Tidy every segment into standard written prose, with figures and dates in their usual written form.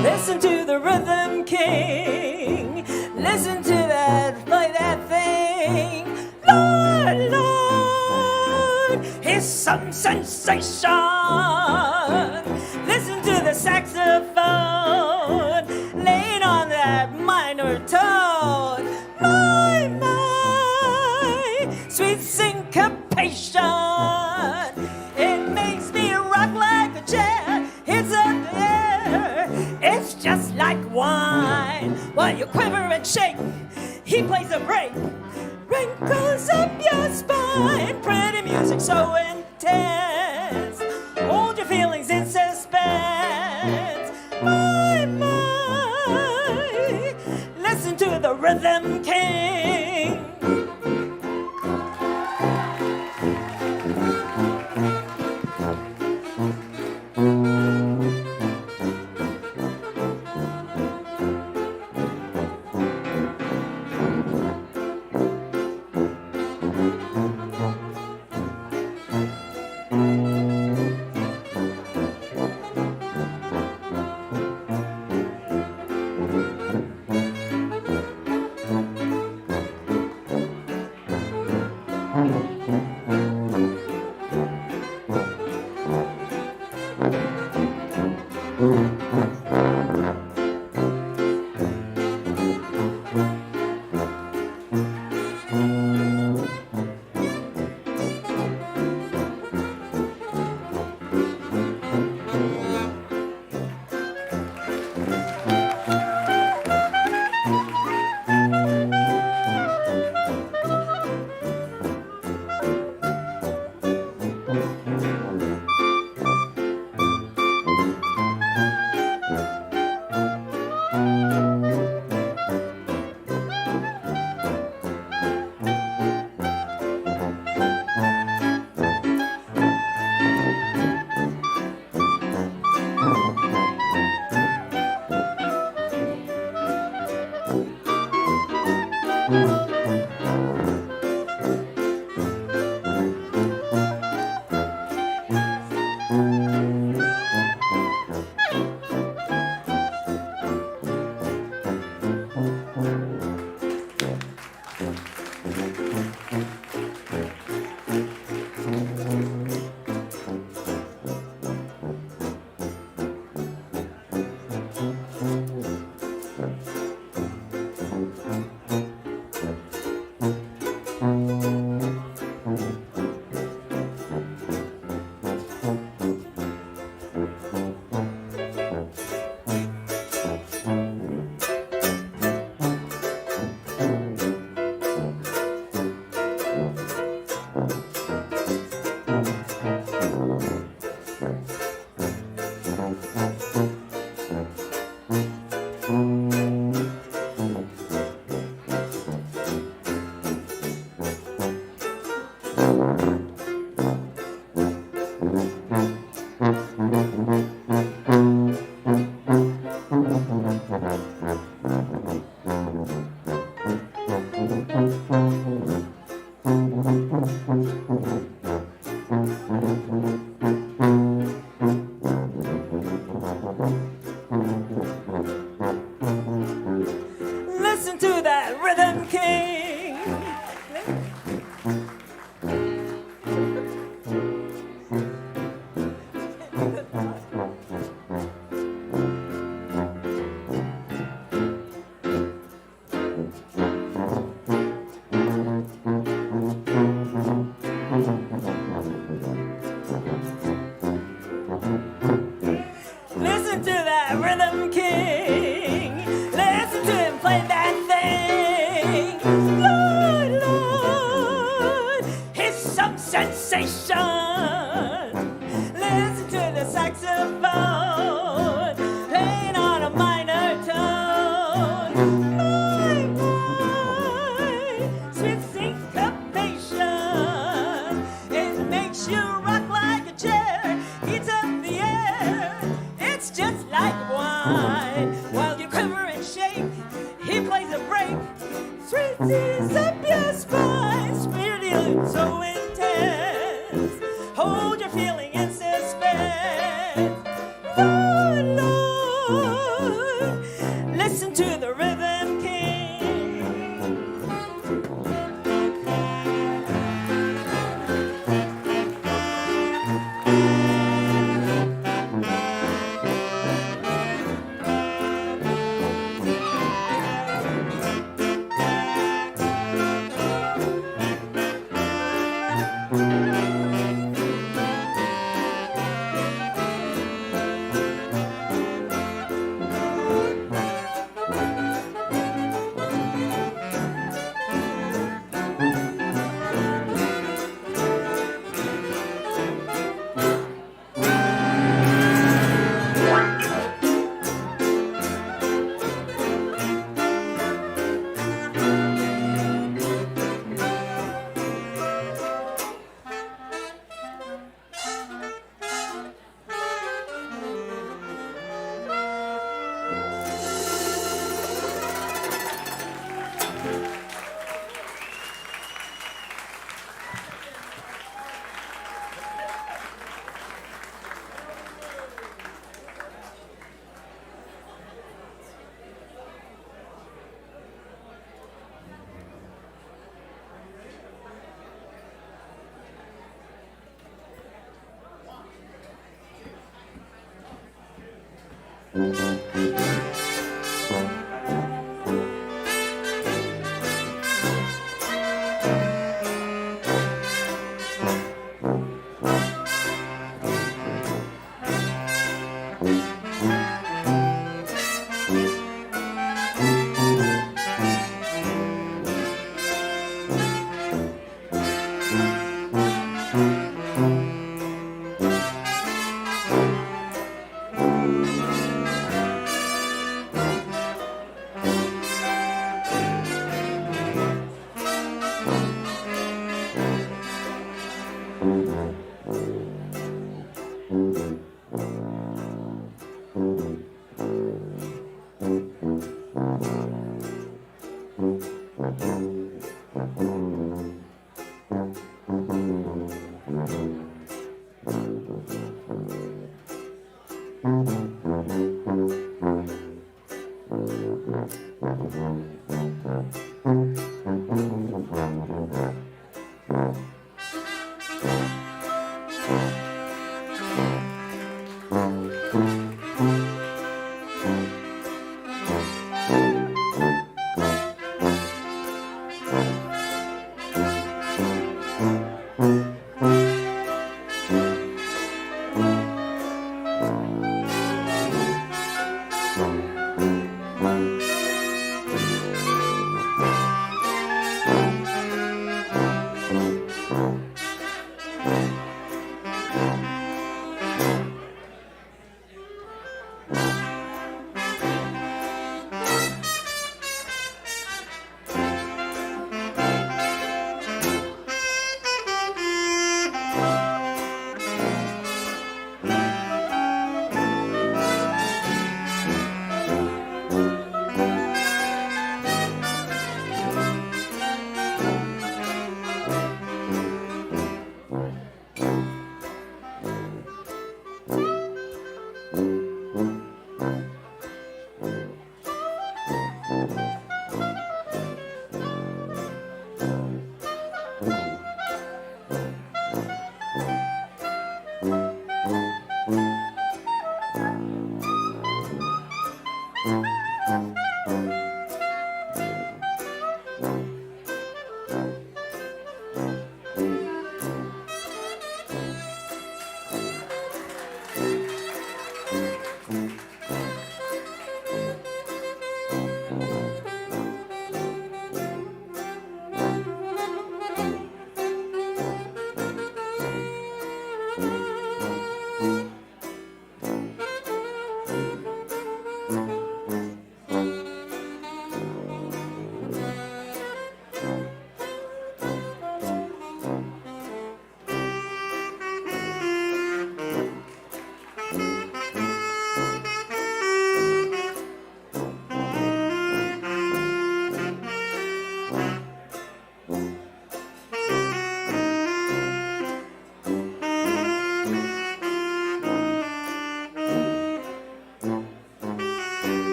Listen to the rhythm king. Listen to that, play that thing. Lord, Lord, he's some sensation. Listen to the saxophone laying on that minor tone. My, sweet syncopation. It makes me rock like a chair. It's up there. It's just like wine. While you quiver and shake, he plays a break. Wrinkles up your spine. Pretty music so intense. Hold your feelings in suspense. My, listen to the rhythm king. Listen to that rhythm king. Listen to that rhythm king. Listen to him play that thing. Lord, Lord, he's some sensation. Listen to the saxophone playing on a minor tone. My, sweet syncopation. It makes you rock like a chair. Eats up the air. It's just like wine. While you quiver and shake, he plays a break. Sweet seas up your spine. Spirit is so intense. Hold your feeling in suspense. Lord, Lord, listen to the rhythm king.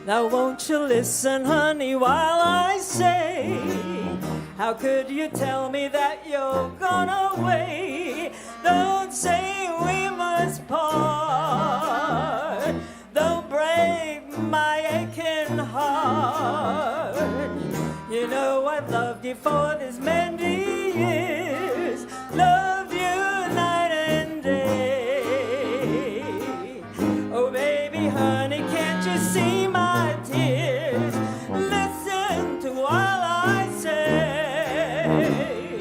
Now won't you listen, honey, while I say, how could you tell me that you're gone away? Don't say we must part. Don't break my aching heart. You know I've loved you for this many years. Loved you night and day. Oh, baby, honey, can't you see my tears? Listen to all I say.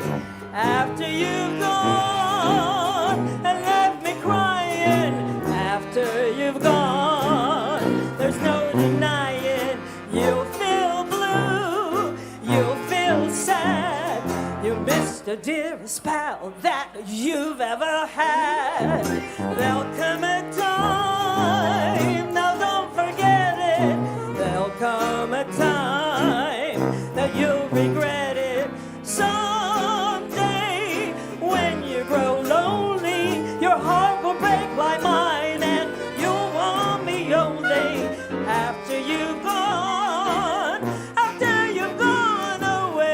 After you've gone and left me crying, after you've gone, there's no denying you'll feel blue, you'll feel sad. You missed the dearest pal that you've ever had. There'll come a time, now don't forget it. There'll come a time that you'll regret it. Someday, when you grow lonely, your heart will break like mine, and you'll want me only after you've gone, after you've gone away.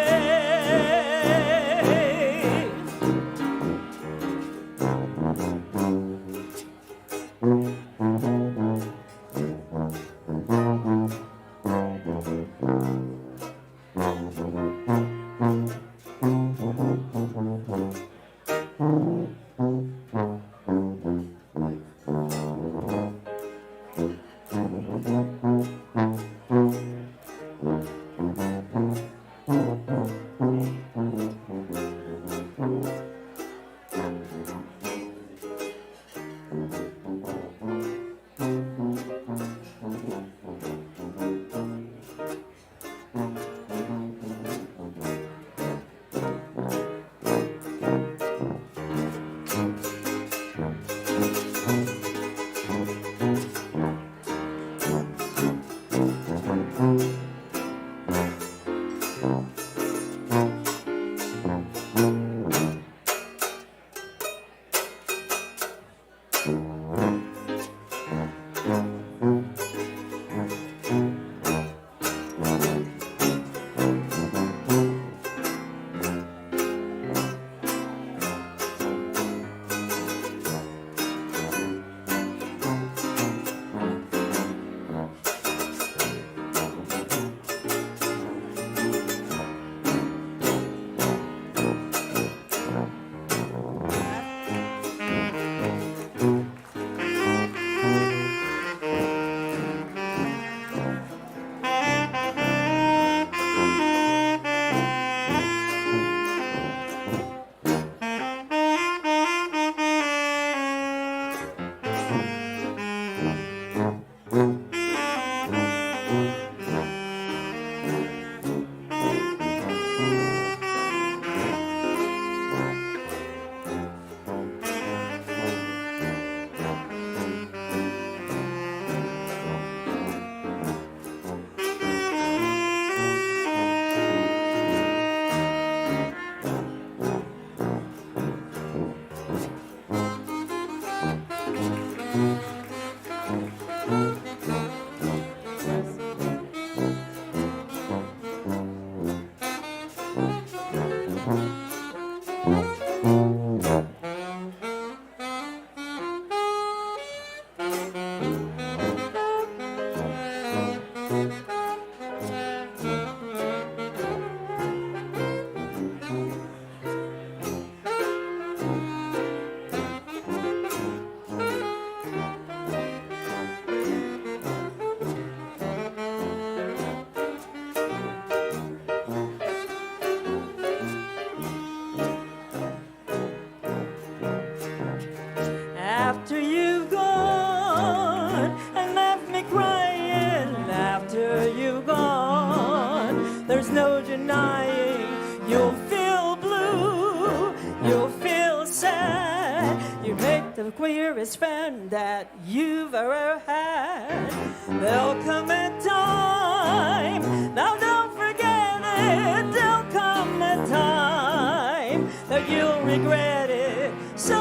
You make the queerest friend that you've ever had. There'll come a time, now don't forget it. There'll come a time that you'll regret it someday.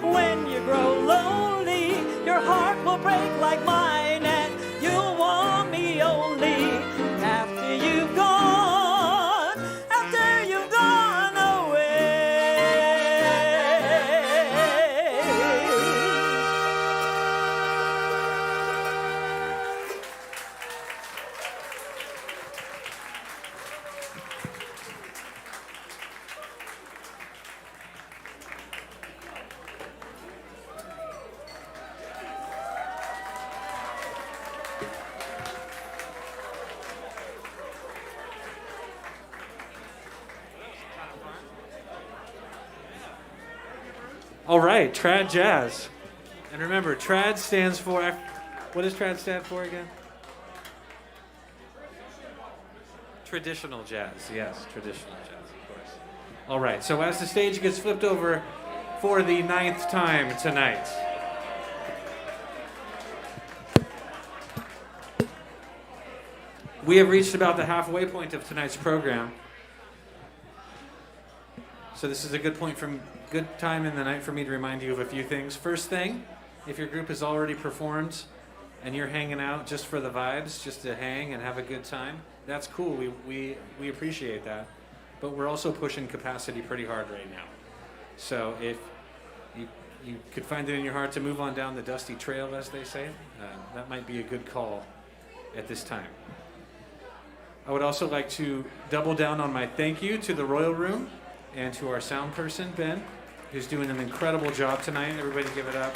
When you grow lonely, your heart will break like mine, and you'll want me only after you've gone, after you've gone away. All right, trad jazz. And remember, trad stands for, what does trad stand for again? Traditional jazz, yes, traditional jazz, of course. All right, so as the stage gets flipped over for the 9th time tonight. We have reached about the halfway point of tonight's program. So this is a good time in the night for me to remind you of a few things. First thing, if your group has already performed and you're hanging out just for the vibes, just to hang and have a good time, that's cool. We appreciate that. But we're also pushing capacity pretty hard right now. So if you could find it in your heart to move on down the dusty trail, as they say, that might be a good call at this time. I would also like to double down on my thank you to the Royal Room and to our sound person, Ben, who's doing an incredible job tonight. Everybody give it up.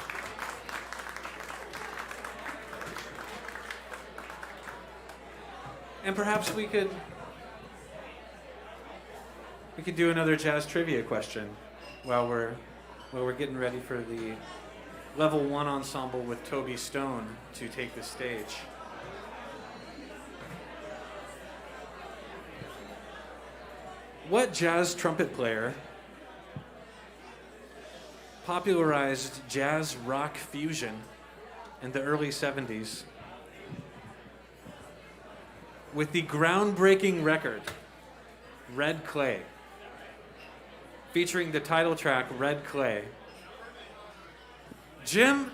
And perhaps we could do another jazz trivia question while we're getting ready for the level 1 ensemble with Toby Stone to take the stage. What jazz trumpet player popularized jazz rock fusion in the early 70s with the groundbreaking record, Red Clay, featuring the title track, Red Clay? Jim,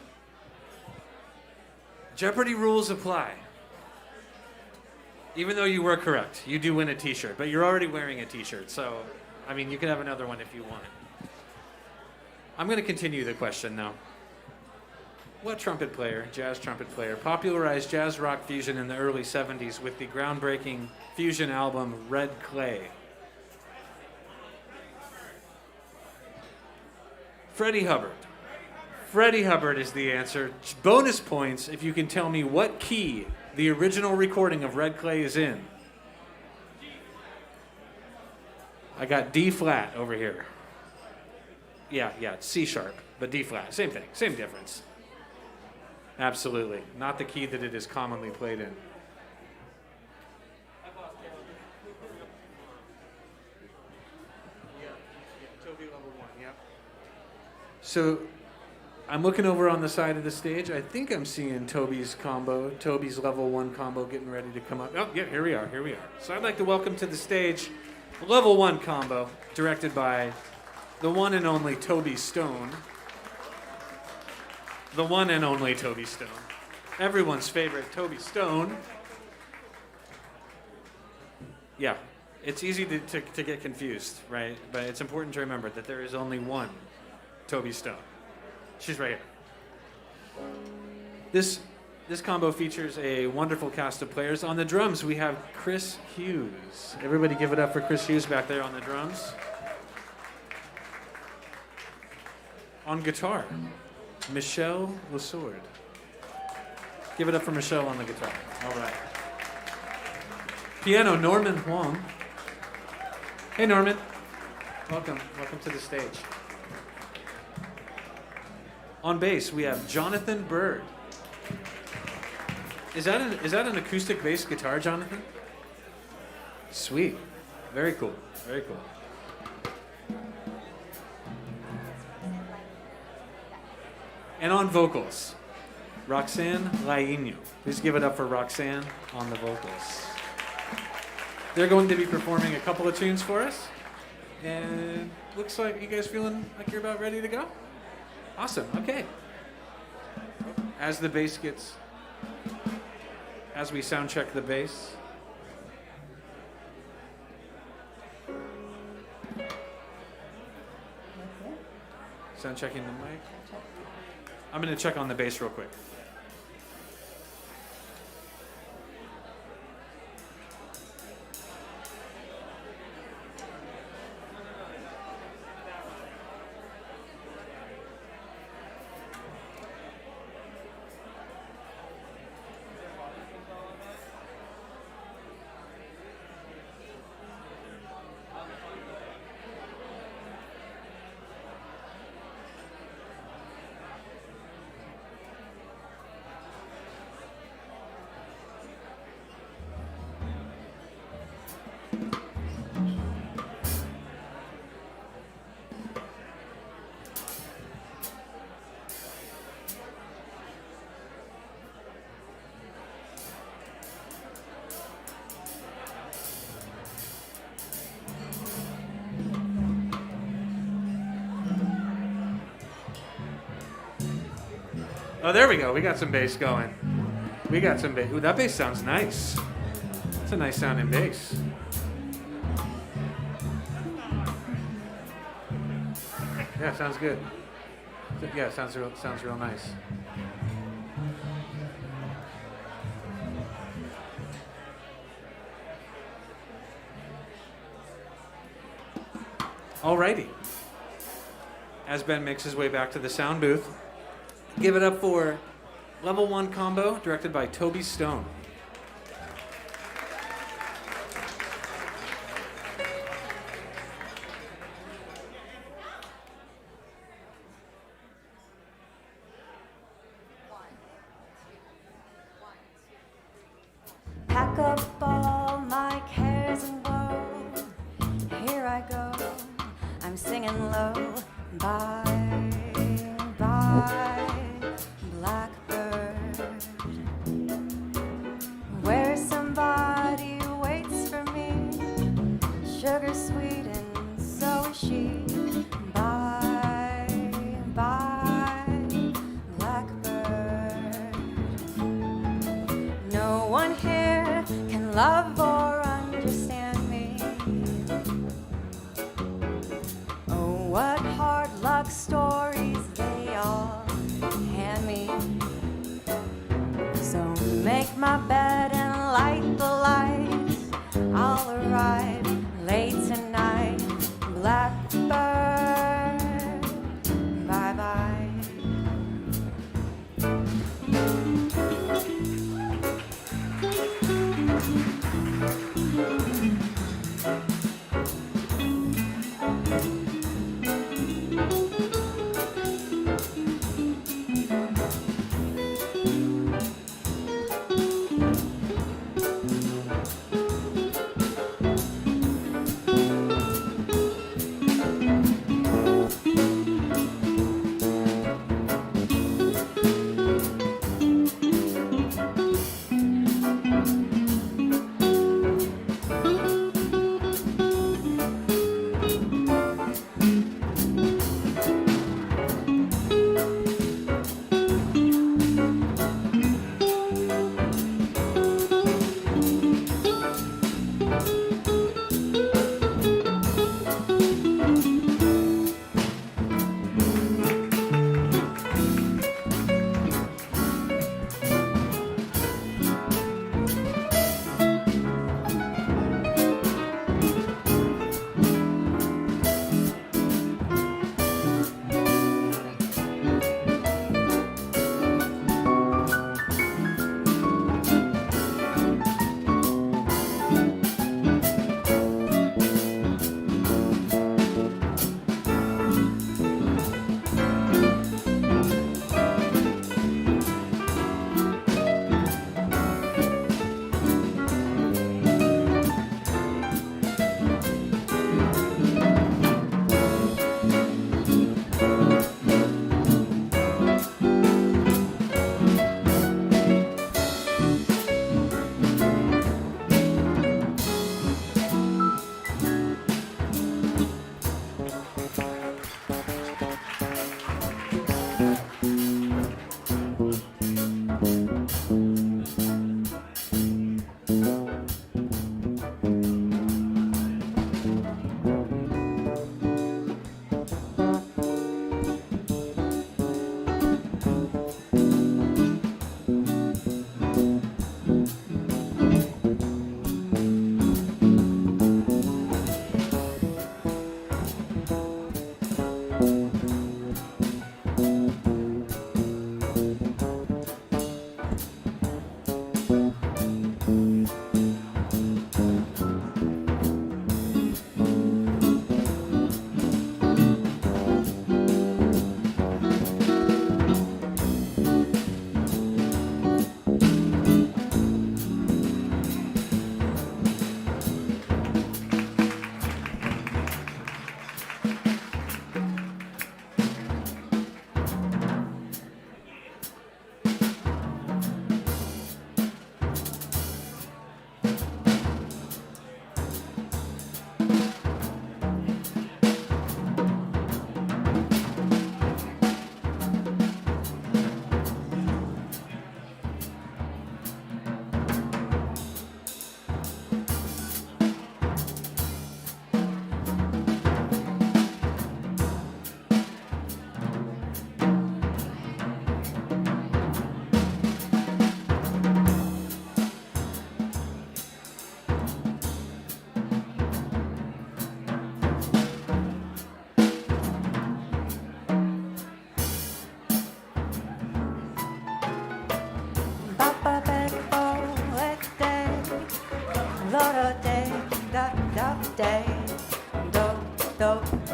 Jeopardy rules apply. Even though you were correct, you do win a t-shirt, but you're already wearing a t-shirt, so, I mean, you could have another one if you want. I'm going to continue the question now. What trumpet player, jazz trumpet player, popularized jazz rock fusion in the early 70s with the groundbreaking fusion album Red Clay? Freddie Hubbard. Freddie Hubbard is the answer. Bonus points if you can tell me what key the original recording of Red Clay is in. I got D flat over here. Yeah, it's C sharp, but D flat. Same thing, same difference. Absolutely. Not the key that it is commonly played in. Toby level 1, yep. So I'm looking over on the side of the stage. I think I'm seeing Toby's level 1 combo getting ready to come up. Oh, yeah, here we are. So I'd like to welcome to the stage level 1 combo, directed by the one and only Toby Stone. The one and only Toby Stone. Everyone's favorite Toby Stone. Yeah, it's easy to get confused, right? But it's important to remember that there is only one Toby Stone. She's right here. This combo features a wonderful cast of players. On the drums, we have Chris Hughes. Everybody give it up for Chris Hughes back there on the drums. On guitar, Michelle Lassorde. Give it up for Michelle on the guitar. All right. Piano, Norman Huang. Hey, Norman. Welcome to the stage. On bass, we have Jonathan Bird. Is that an acoustic bass guitar, Jonathan? Sweet. Very cool. And on vocals, Roxanne Laino. Please give it up for Roxanne on the vocals. They're going to be performing a couple of tunes for us. And looks like you guys feeling like you're about ready to go? Awesome, okay. As we sound check the bass. Sound checking the mic. I'm going to check on the bass real quick. Oh, there we go. We got some bass going. We got some bass. Ooh, that bass sounds nice. That's a nice sounding bass. Yeah, sounds good. Yeah, sounds real nice. Alrighty. As Ben makes his way back to the sound booth, give it up for Level 1 Combo, directed by Toby Stone. Pack up all my cares and woe. Here I go. I'm singing low. Bye, bye, blackbird. Where somebody waits for me, sugar sweet and so is she. Bye, bye, blackbird. No one here can love or understand me. Oh, what hard luck stories they all hand me. So make my bed and light the lights. I'll arrive late tonight. Blackbird, bye-bye.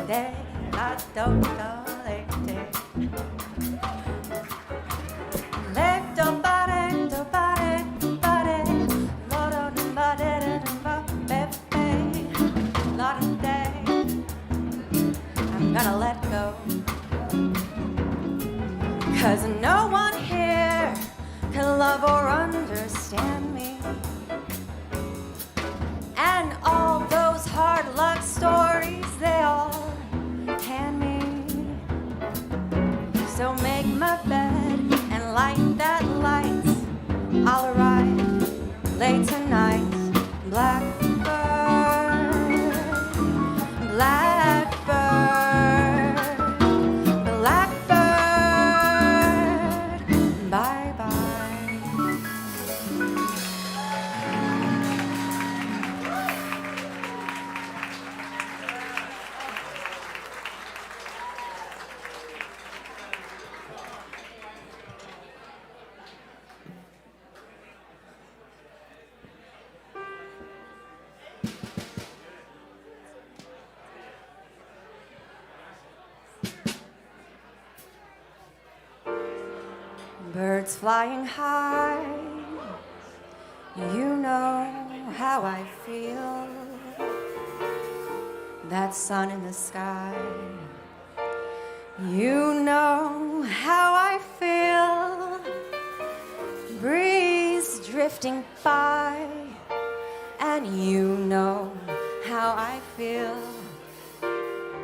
de, la do, le, de. Le, do, ba, de, do, ba, de, ba, de. Lo, do, do, ba, de, de, do, ba, be, be. La, do, de. I'm gonna let go. 'Cause no one here can love or understand me. And all those hard luck stories, they all hand me. So make my bed and light that light. I'll arrive late tonight. Blackbird, blackbird, blackbird, bye-bye. Birds flying high, you know how I feel. That sun in the sky, you know how I feel. Breeze drifting by, and you know how I feel.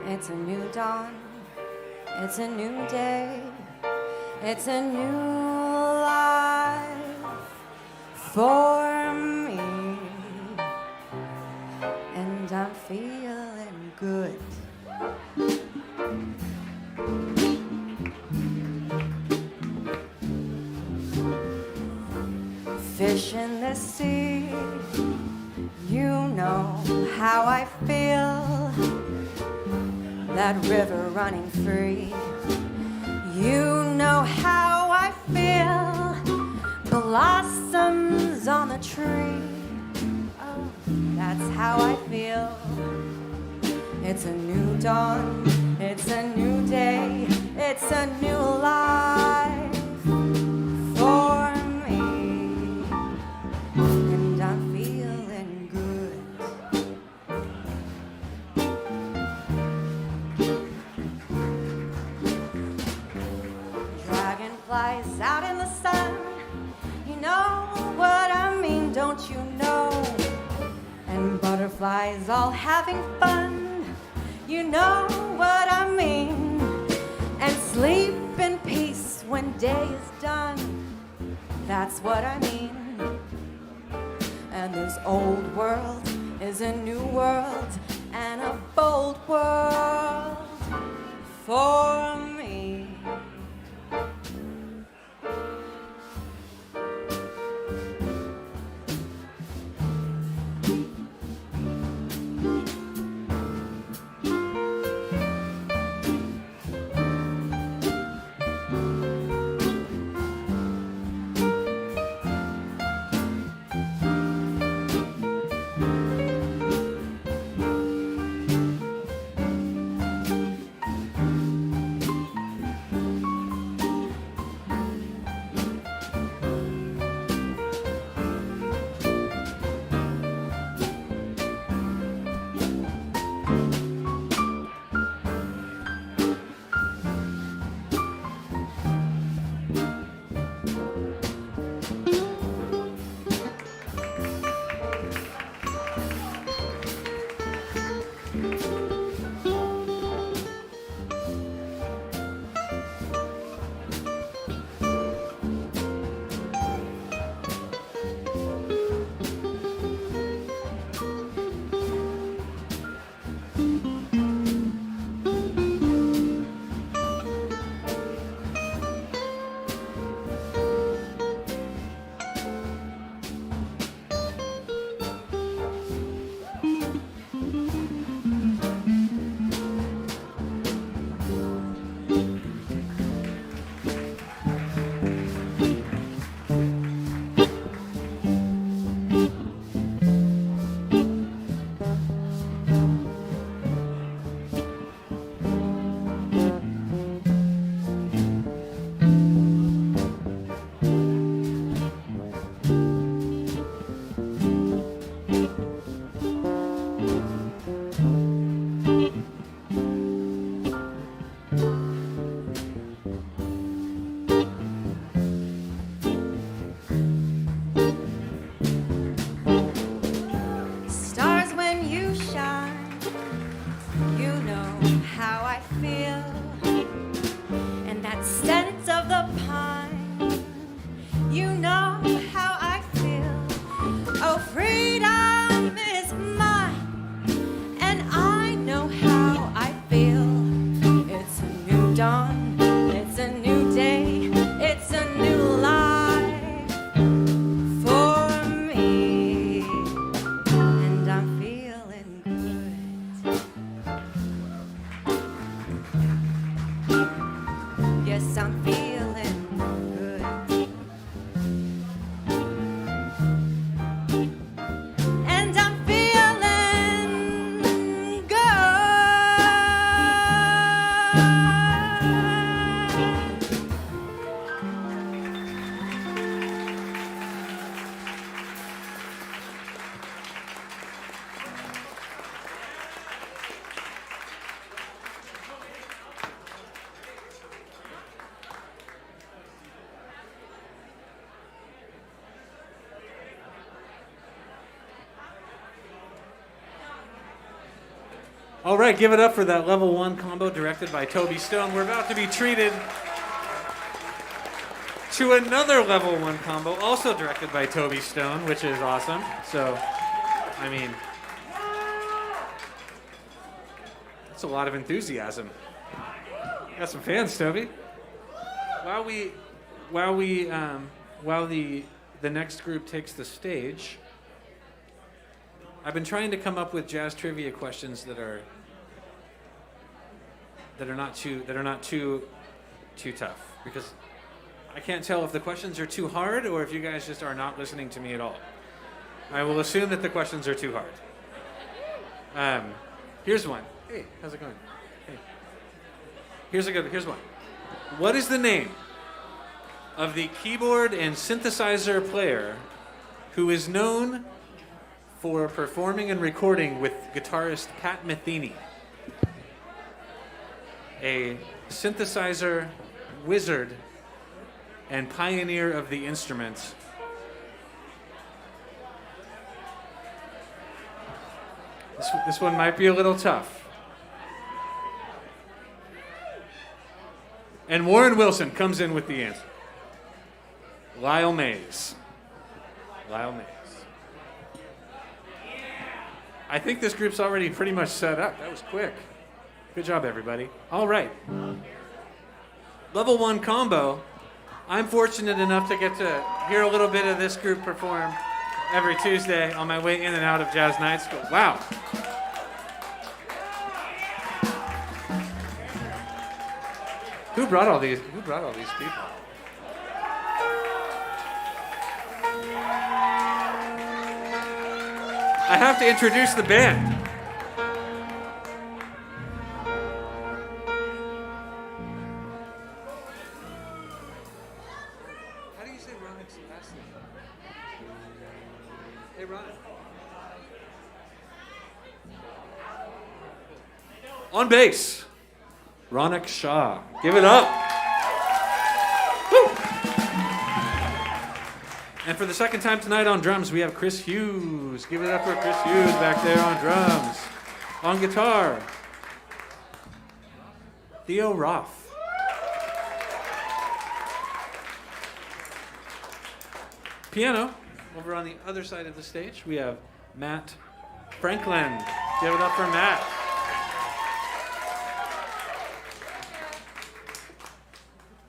It's a new dawn, it's a new day. It's a new life for me, and I'm feeling good. Fish in the sea, you know how I feel. That river running free, you know how I feel. Blossoms on the tree, oh, that's how I feel. It's a new dawn, it's a new day, it's a new life for me, and I'm feeling good. Dragonflies out in the sun, you know what I mean, don't you know? And butterflies all having fun, you know what I mean. And sleep in peace when day is done, that's what I mean. And this old world is a new world, and a bold world for me. Stars, when you shine, you know how I feel. And that scent of the pine, you know how I feel. Oh, freedom is mine, and I know how I feel. It's a new dawn, it's a new day, it's a new life for me. And I'm feeling good. Yes, I'm feeling good. And I'm feeling good. All right, give it up for that level 1 combo directed by Toby Stone. We're about to be treated to another level 1 combo, also directed by Toby Stone, which is awesome. So, I mean, that's a lot of enthusiasm. Got some fans, Toby. While the next group takes the stage, I've been trying to come up with jazz trivia questions that are not too tough, because I can't tell if the questions are too hard or if you guys just are not listening to me at all. I will assume that the questions are too hard. Here's one. Hey, how's it going? Hey. Here's one. What is the name of the keyboard and synthesizer player who is known for performing and recording with guitarist Pat Metheny, a synthesizer wizard and pioneer of the instrument? This one might be a little tough. And Warren Wilson comes in with the answer. Lyle Mays. Lyle Mays. I think this group's already pretty much set up. That was quick. Good job, everybody. All right. Level 1 combo. I'm fortunate enough to get to hear a little bit of this group perform every Tuesday on my way in and out of Jazz Night School. Wow. Who brought all these people? I have to introduce the band. How do you say Ronek's last name? Hey, Ronek. On bass, Ronek Shah. Give it up. Woo. And for the second time tonight on drums, we have Chris Hughes. Give it up for Chris Hughes back there on drums. On guitar, Theo Roth. Piano, over on the other side of the stage, we have Matt Franklin. Give it up for Matt.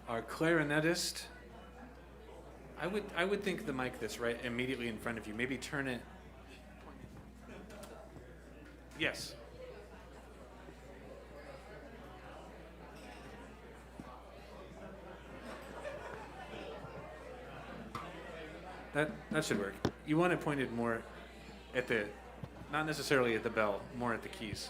Our clarinetist. I would think the mic that's right immediately in front of you. Maybe turn it. Yes. That should work. You want it pointed more at the, not necessarily at the bell, more at the keys.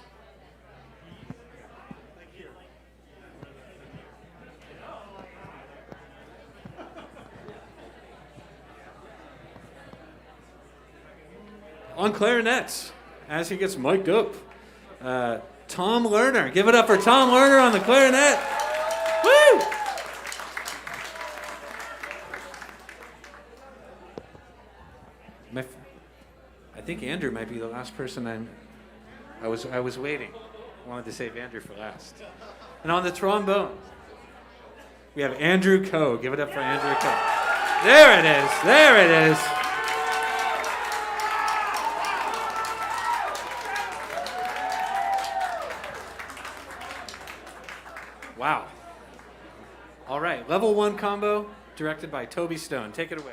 On clarinets, as he gets mic'd up, Tom Lerner. Give it up for Tom Lerner on the clarinet. Woo! I think Andrew might be the last person I was waiting. I wanted to save Andrew for last. And on the trombone, we have Andrew Coe. Give it up for Andrew Coe. There it is. There it is. Wow. All right, level 1 combo directed by Toby Stone. Take it away.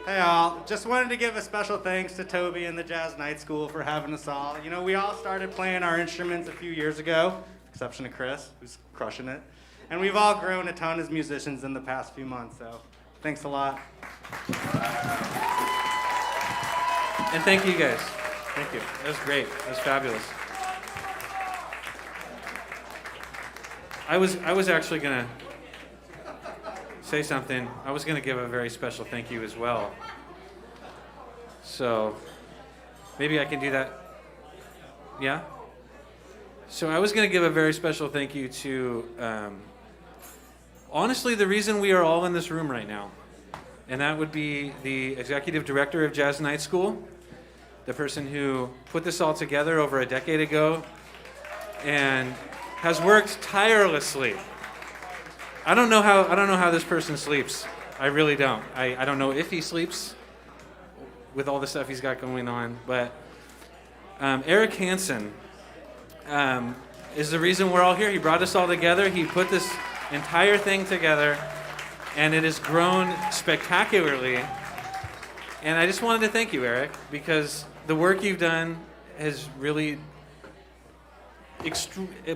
Hey all, just wanted to give a special thanks to Toby and the Jazz Night School for having us all. You know, we all started playing our instruments a few years ago, exception of Chris, who's crushing it. And we've all grown a ton as musicians in the past few months, so thanks a lot. And thank you guys. Thank you. That was great. That was fabulous. I was actually gonna say something. I was going to give a very special thank you as well. So maybe I can do that. Yeah? So I was going to give a very special thank you to, honestly, the reason we are all in this room right now. And that would be the executive director of Jazz Night School, the person who put this all together over a decade ago and has worked tirelessly. I don't know how this person sleeps. I really don't. I don't know if he sleeps with all the stuff he's got going on. But Eric Hansen is the reason we're all here. He brought us all together. He put this entire thing together, and it has grown spectacularly. And I just wanted to thank you, Eric, because the work you've done has really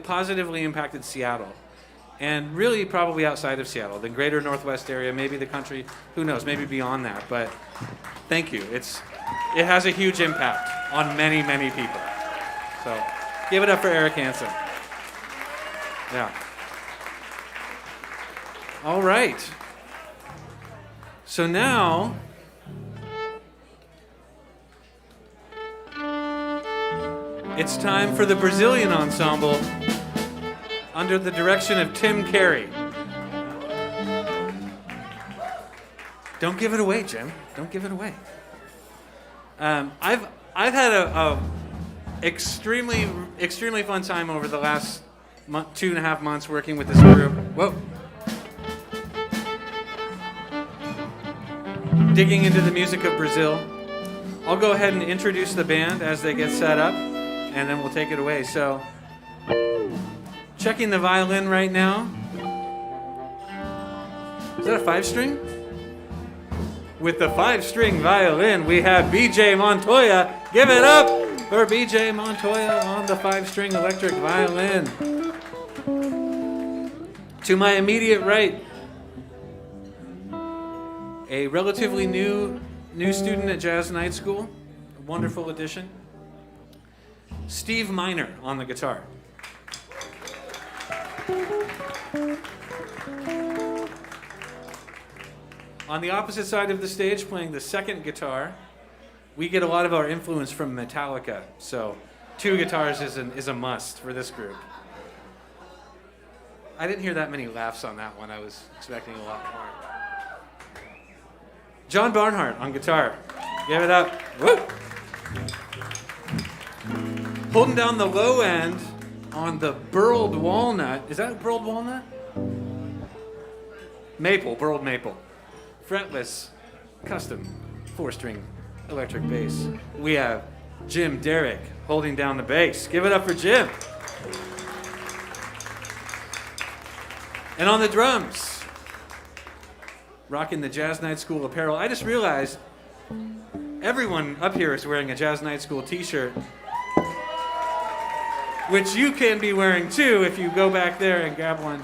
positively impacted Seattle. And really probably outside of Seattle, the greater Northwest area, maybe the country, who knows, maybe beyond that. But thank you. It has a huge impact on many, many people. So give it up for Eric Hansen. Yeah. All right. So now, it's time for the Brazilian Ensemble, under the direction of Tim Carey. Don't give it away, Jim. Don't give it away. I've had a extremely fun time over the last 2.5 months working with this group. Whoa. Digging into the music of Brazil. I'll go ahead and introduce the band as they get set up, and then we'll take it away. So, checking the violin right now. Is that a 5-string? With the 5-string violin, we have BJ Montoya. Give it up for BJ Montoya on the 5-string electric violin. To my immediate right, a relatively new student at Jazz Night School, a wonderful addition, Steve Miner on the guitar. On the opposite side of the stage, playing the second guitar, we get a lot of our influence from Metallica, so 2 guitars is a must for this group. I didn't hear that many laughs on that one. I was expecting a lot more. John Barnhart on guitar. Give it up. Woo! Holding down the low end on the burled walnut. Is that a burled walnut? Maple, burled maple. Fretless, custom, 4-string electric bass. We have Jim Derrick holding down the bass. Give it up for Jim. And on the drums, rocking the Jazz Night School apparel. I just realized everyone up here is wearing a Jazz Night School t-shirt, which you can be wearing too if you go back there and grab one.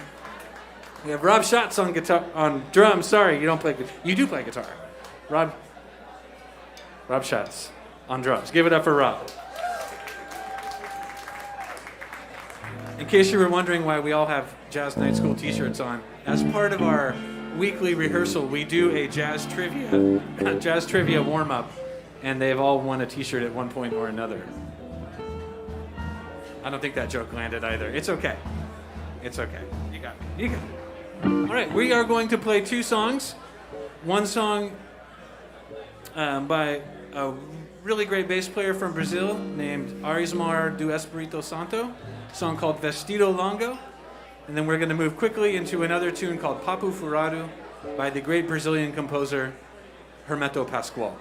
We have Rob Schatz on guitar, on drums. Sorry, you don't play guitar. You do play guitar. Rob Schatz on drums. Give it up for Rob. In case you were wondering why we all have Jazz Night School t-shirts on, as part of our weekly rehearsal, we do a jazz trivia warm-up, and they've all won a t-shirt at one point or another. I don't think that joke landed either. It's okay. It's okay. You got me. You got me. All right, we are going to play 2 songs. One song by a really great bass player from Brazil named Arismar do Espírito Santo, a song called Vestido Longo. And then we're going to move quickly into another tune called Papo Furado by the great Brazilian composer Hermeto Pascual.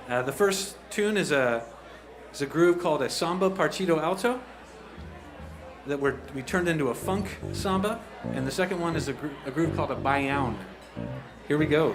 The first tune is a groove called a samba partido alto that we turned into a funk samba, and the second one is a groove called a bayoun. Here we go.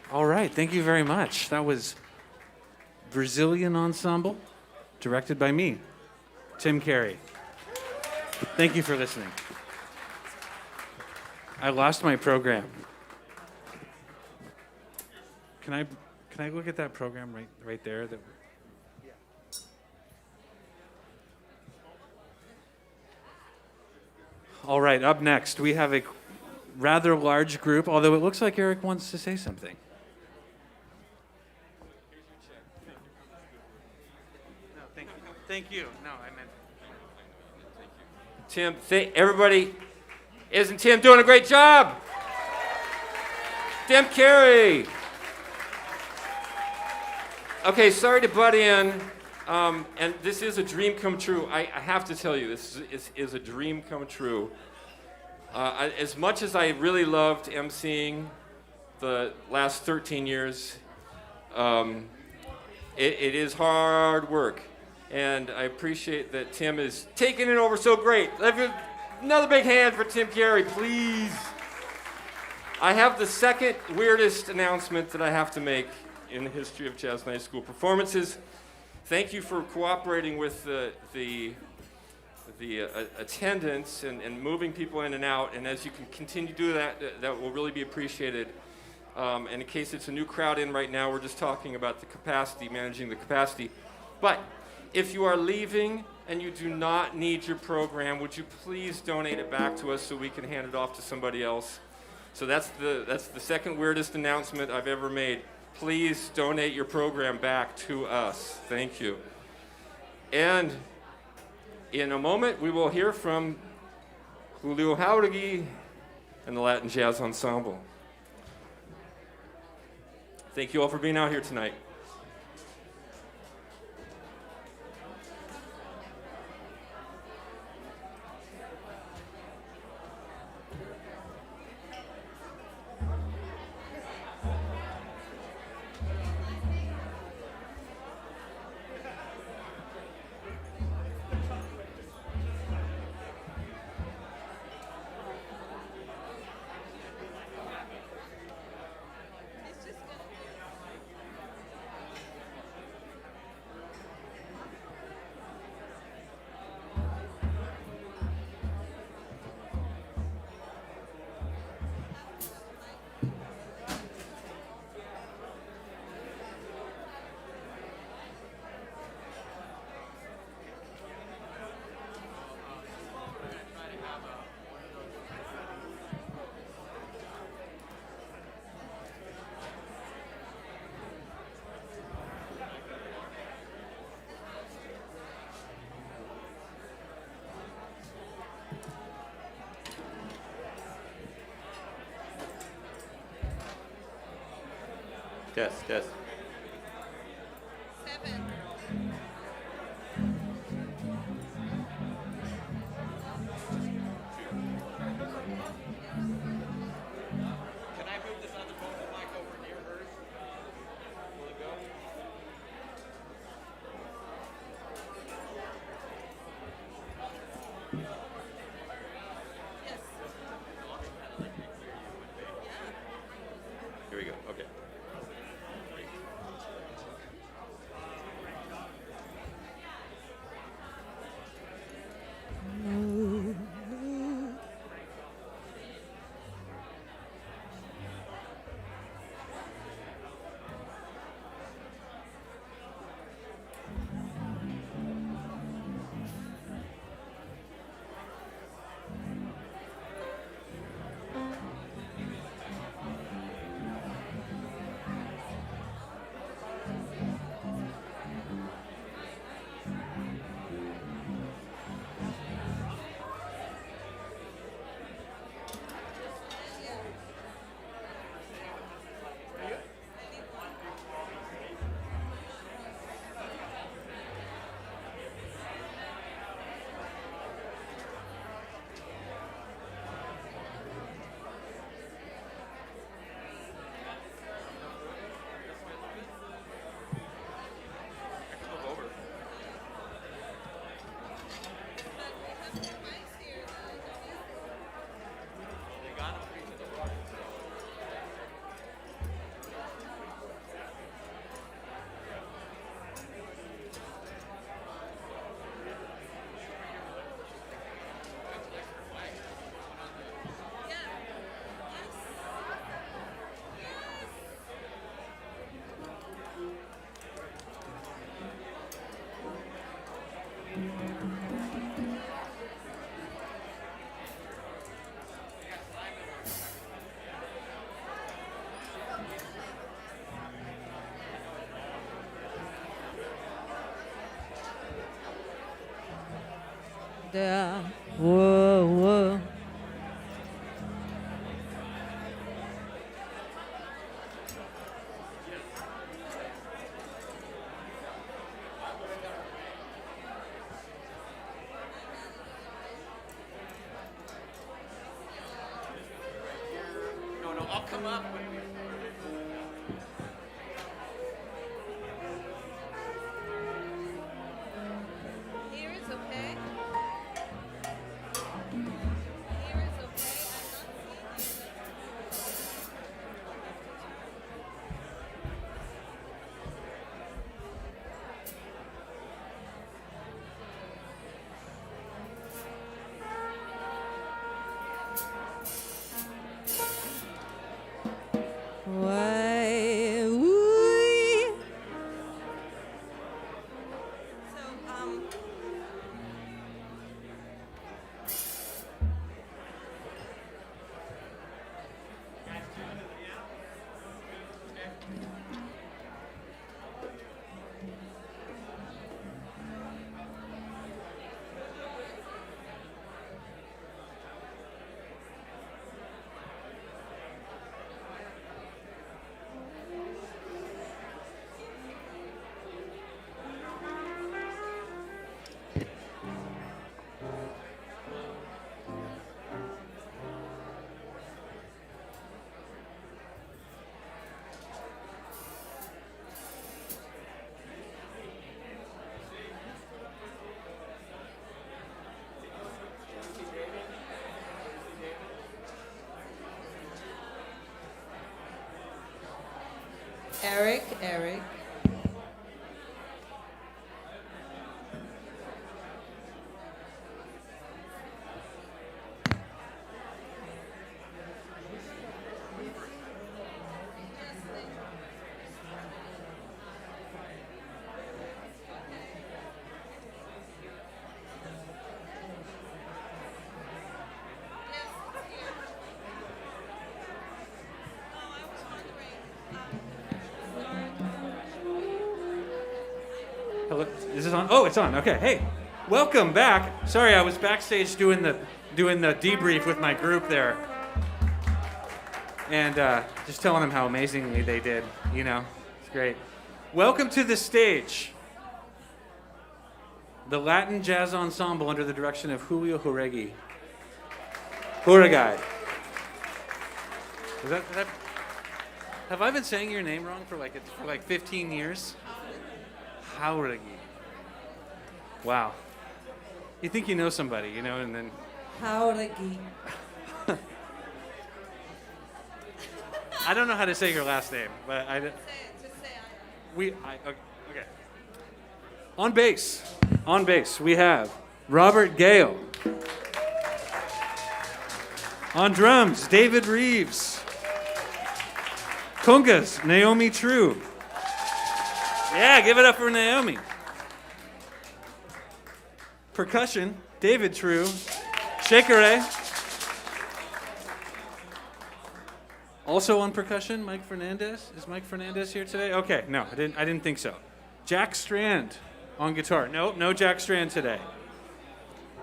All right, thank you very much. That was Brazilian Ensemble, directed by me, Tim Carey. Thank you for listening. I lost my program. Can I look at that program right there? All right, up next, we have a rather large group, although it looks like Eric wants to say something. No, thank you. No, I meant... Tim, everybody, isn't Tim doing a great job? Tim Carey. Okay, sorry to butt in, and this is a dream come true. I have to tell you, this is a dream come true. As much as I really loved emceeing the last 13 years, it is hard work. And I appreciate that Tim is taking it over so great. Another big hand for Tim Carey, please. I have the second weirdest announcement that I have to make in the history of Jazz Night School performances. Thank you for cooperating with the attendance and moving people in and out. And as you can continue to do that, that will really be appreciated. And in case it's a new crowd in right now, we're just talking about the capacity, managing the capacity. But if you are leaving and you do not need your program, would you please donate it back to us so we can hand it off to somebody else? So that's the second weirdest announcement I've ever made. Please donate your program back to us. Thank you. And In a moment, we will hear from Julio Jauregui and the Latin Jazz Ensemble. Thank you all for being out here tonight. Yes. Can I move this other vocal mic over near hers? Will it go? Here we go. Okay. Whoa. No, I'll come up. Here is okay. Here is okay. I'm not seeing you. Eric. Hello, is this on? Oh, it's on. Okay. Hey, welcome back. Sorry, I was backstage doing the debrief with my group there, and just telling them how amazingly they did. You know, it's great. Welcome to the stage, the Latin Jazz Ensemble under the direction of Julio Jauregui. Jauregui. Have I been saying your name wrong for like 15 years? Jauregui. Wow. You think you know somebody, you know, and then... Jauregui. I don't know how to say your last name, but I... Just say it. Okay. On bass, we have Robert Gale. On drums, David Reeves. Congas, Naomi True. Yeah, give it up for Naomi. Percussion, David True. Shakere. Also on percussion, Mike Fernandez. Is Mike Fernandez here today? Okay, no, I didn't think so. Jack Strand on guitar. No Jack Strand today.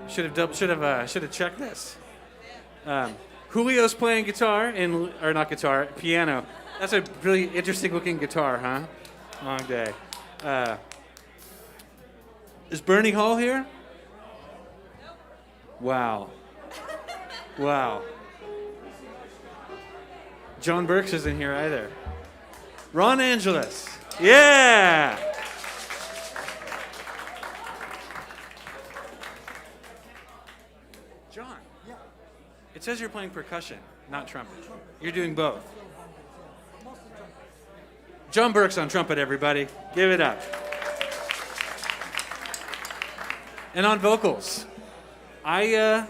Should have checked this. Julio's playing guitar piano. That's a really interesting looking guitar, huh? Long day. Is Bernie Hall here? Wow. John Burks isn't here either. Ron Angeles. Yeah. John. Yeah. It says you're playing percussion, not trumpet. You're doing both. John Burks on trumpet, everybody. Give it up. And on vocals, Aya.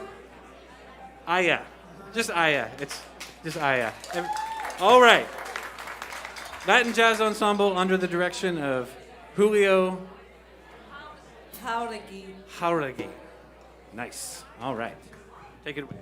Just Aya. It's just Aya. All right. Latin Jazz Ensemble under the direction of Julio Jauregui. Nice. All right. Take it away.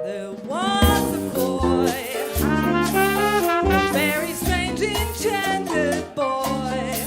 There was a boy, a very strange, enchanted boy.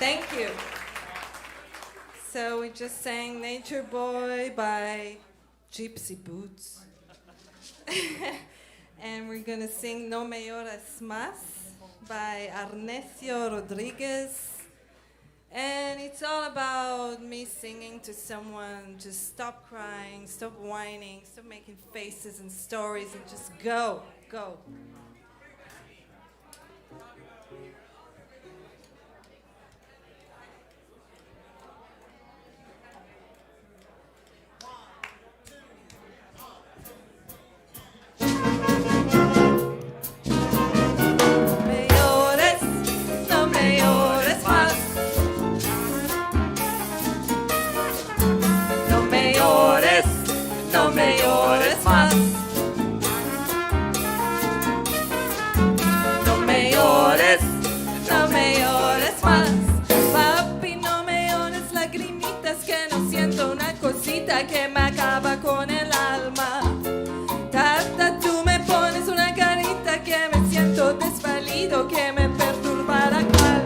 Thank you. So we just sang Nature Boy by Gypsy Boots. And we're gonna sing No Me Llores Más by Arnesio Rodriguez. And it's all about me singing to someone, just stop crying, stop whining, stop making faces and stories, and just go, go. No me llores más. No me llores, no me llores más. Papi, no me llores lagrimitas, que no siento una cosita que me acaba con el alma. Tata, tú me pones una carita que me siento desvalido, que me perturba la calma.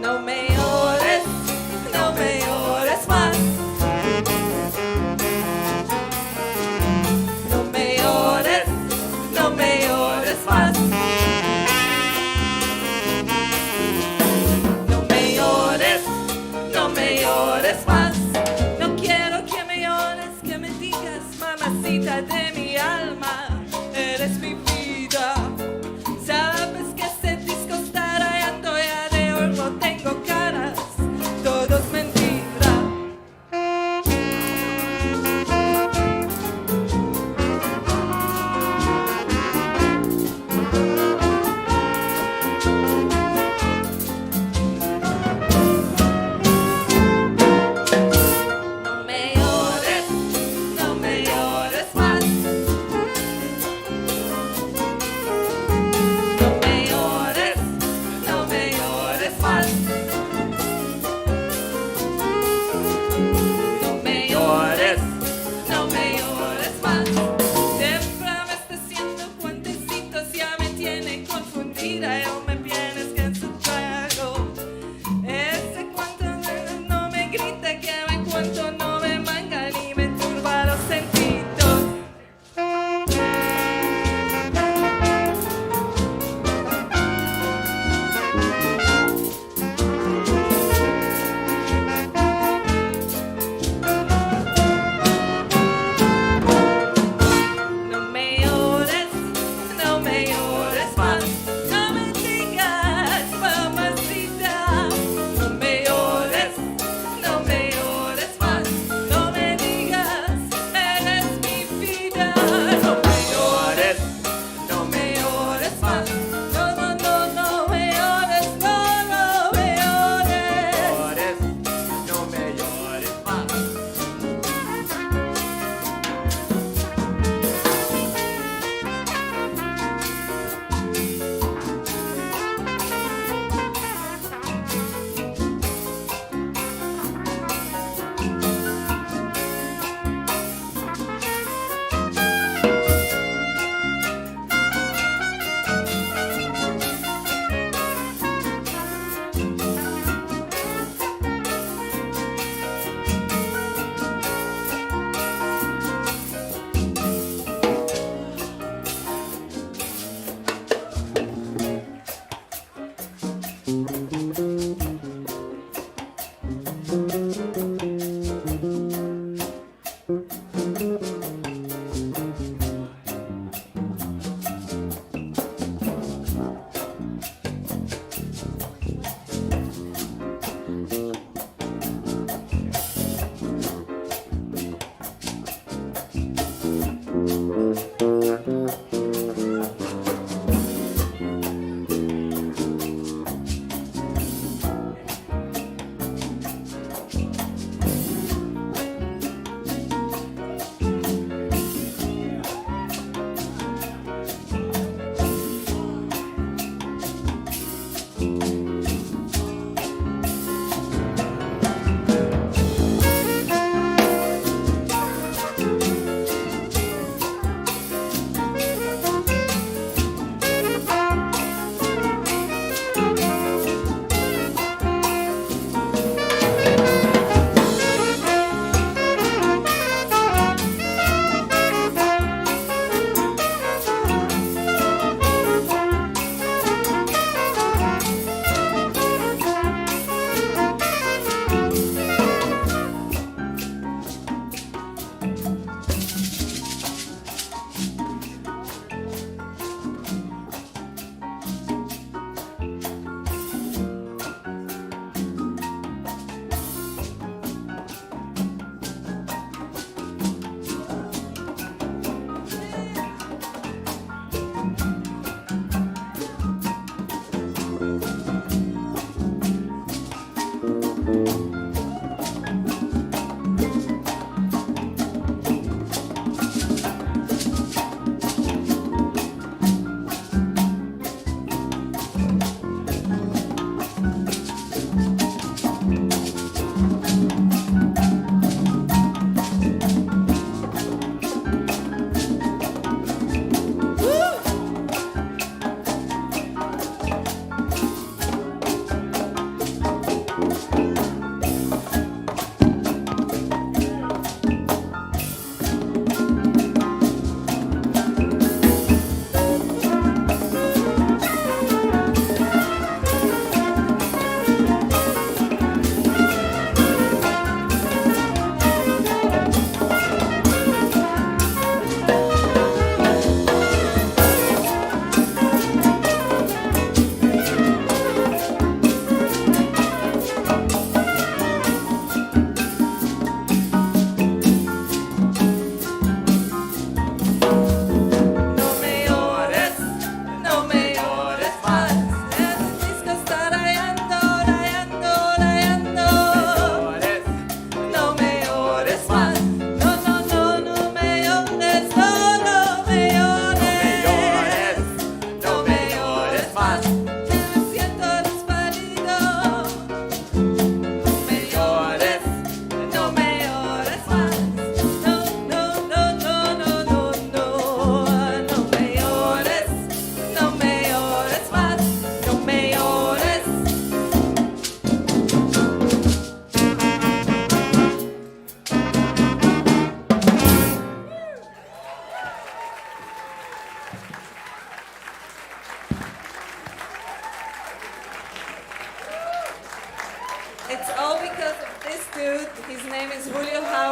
No me llores, no me llores más.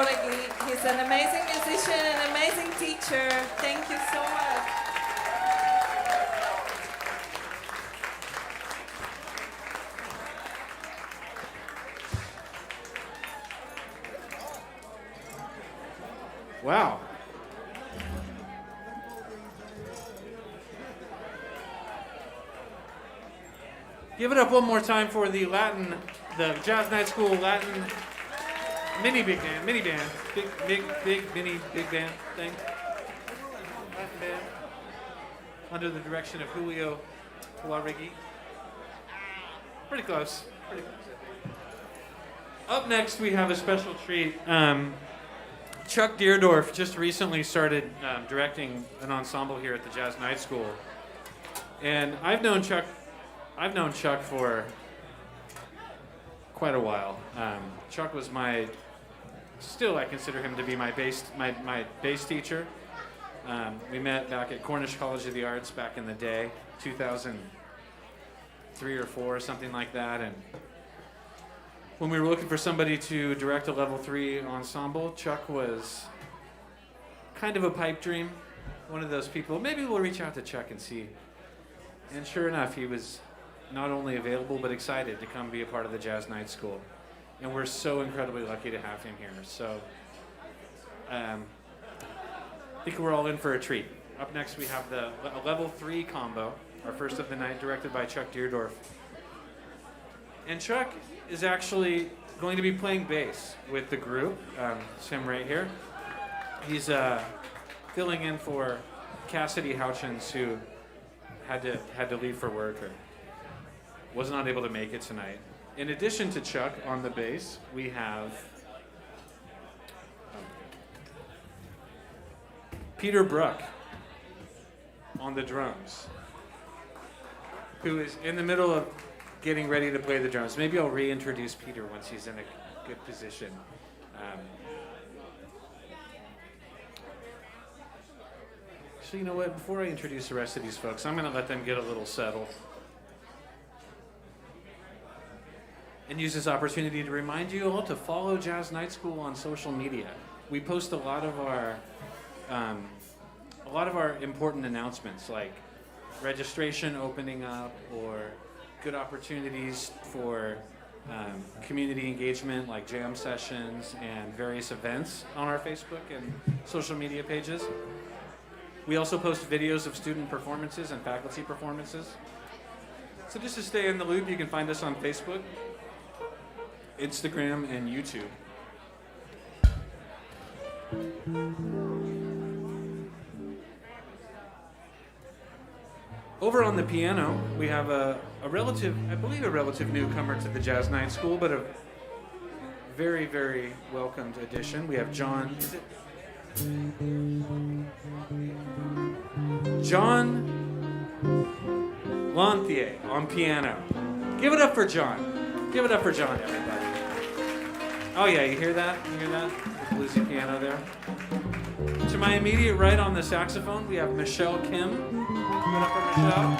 Jorge. He's an amazing musician and amazing teacher. Thank you so much. Wow. Give it up one more time for the Jazz Night School Latin mini band thing. Latin band under the direction of Julio Tuaregi. Pretty close. Up next, we have a special treat. Chuck Deerdorf just recently started directing an ensemble here at the Jazz Night School, and I've known Chuck for quite a while. Chuck was still I consider him to be my bass teacher. We met back at Cornish College of the Arts back in the day, 2003 or 4, something like that, and when we were looking for somebody to direct a level 3 ensemble, Chuck was kind of a pipe dream, one of those people. Maybe we'll reach out to Chuck and see. And sure enough, he was not only available but excited to come be a part of the Jazz Night School. And we're so incredibly lucky to have him here. So I think we're all in for a treat. Up next, we have a level 3 combo, our first of the night, directed by Chuck Deerdorf. And Chuck is actually going to be playing bass with the group. It's him right here. He's filling in for Cassidy Houchins, who had to leave for work or was not able to make it tonight. In addition to Chuck on the bass, we have Peter Bruck on the drums, who is in the middle of getting ready to play the drums. Maybe I'll reintroduce Peter once he's in a good position. So you know what? Before I introduce the rest of these folks, I'm going to let them get a little settled and use this opportunity to remind you all to follow Jazz Night School on social media. We post a lot of our important announcements, like registration opening up or good opportunities for community engagement, like jam sessions and various events on our Facebook and social media pages. We also post videos of student performances and faculty performances. So just to stay in the loop, you can find us on Facebook, Instagram, and YouTube. Over on the piano, we have a relative newcomer to the Jazz Night School, but a very, very welcomed addition. We have John Lanthier on piano. Give it up for John. Give it up for John, everybody. Oh yeah, you hear that? You hear that? The bluesy piano there. To my immediate right on the saxophone, we have Michelle Kim. Give it up for Michelle.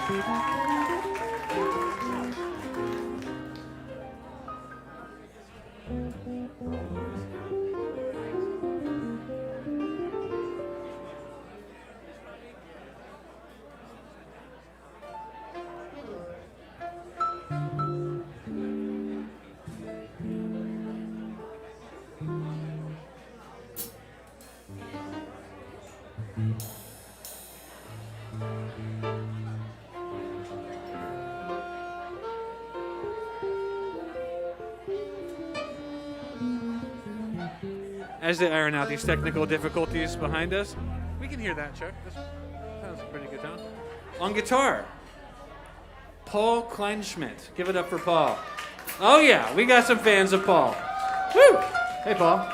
As they iron out these technical difficulties behind us, we can hear that, Chuck. That was a pretty good tone. On guitar, Paul Kleinschmidt. Give it up for Paul. Oh yeah, we got some fans of Paul. Woo! Hey, Paul.